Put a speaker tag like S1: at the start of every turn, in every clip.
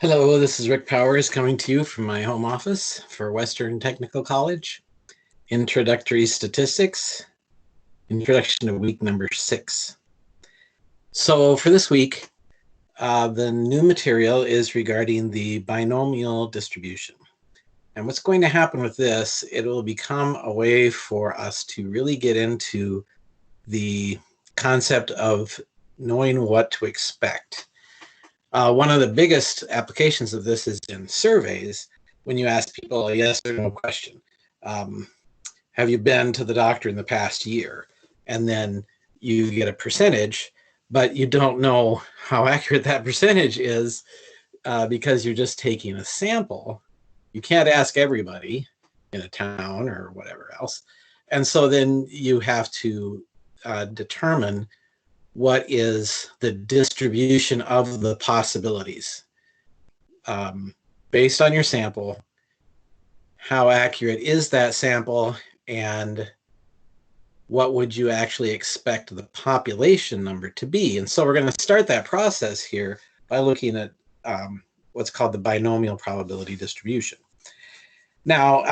S1: Hello, this is Rick Powers coming to you from my home office for Western Technical College. Introductory Statistics, introduction to week number 6. So for this week, the new material is regarding the binomial distribution. And what's going to happen with this, it will become a way for us to really get into the concept of knowing what to expect. One of the biggest applications of this is in surveys when you ask people a yes or no question. Have you been to the doctor in the past year? And then you get a percentage, but you don't know how accurate that percentage is because you're just taking a sample. You can't ask everybody in a town or whatever else. And so then you have to determine what is the distribution of the possibilities based on your sample. How accurate is that sample, and what would you actually expect the population number to be? And so we're going to start that process here by looking at what's called the binomial probability distribution. Now,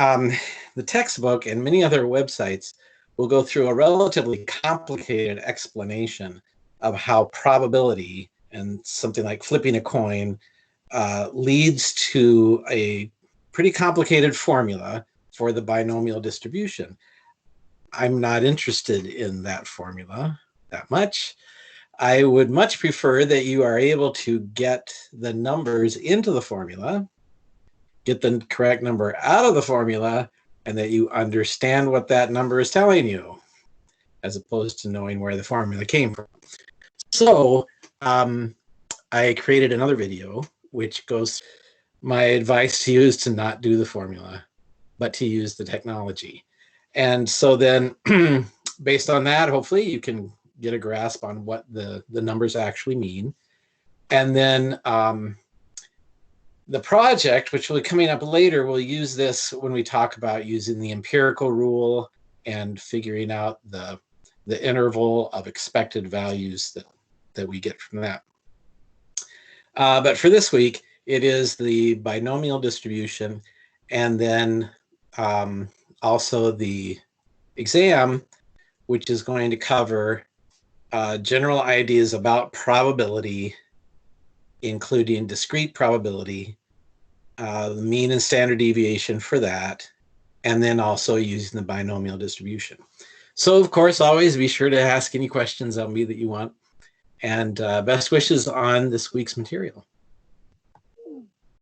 S1: the textbook and many other websites will go through a relatively complicated explanation of how probability and something like flipping a coin leads to a pretty complicated formula for the binomial distribution. I'm not interested in that formula that much. I would much prefer that you are able to get the numbers into the formula, get the correct number out of the formula, and that you understand what that number is telling you, as opposed to knowing where the formula came from. So I created another video, which goes, my advice to you is to not do the formula, but to use the technology. And so then based on that, hopefully you can get a grasp on what the numbers actually mean. And then the project, which will be coming up later, will use this when we talk about using the empirical rule and figuring out the interval of expected values that we get from that. But for this week, it is the binomial distribution, and then also the exam, which is going to cover general ideas about probability, including discrete probability, the mean and standard deviation for that, and then also using the binomial distribution. So, of course, always be sure to ask any questions on me that you want. And best wishes on this week's material.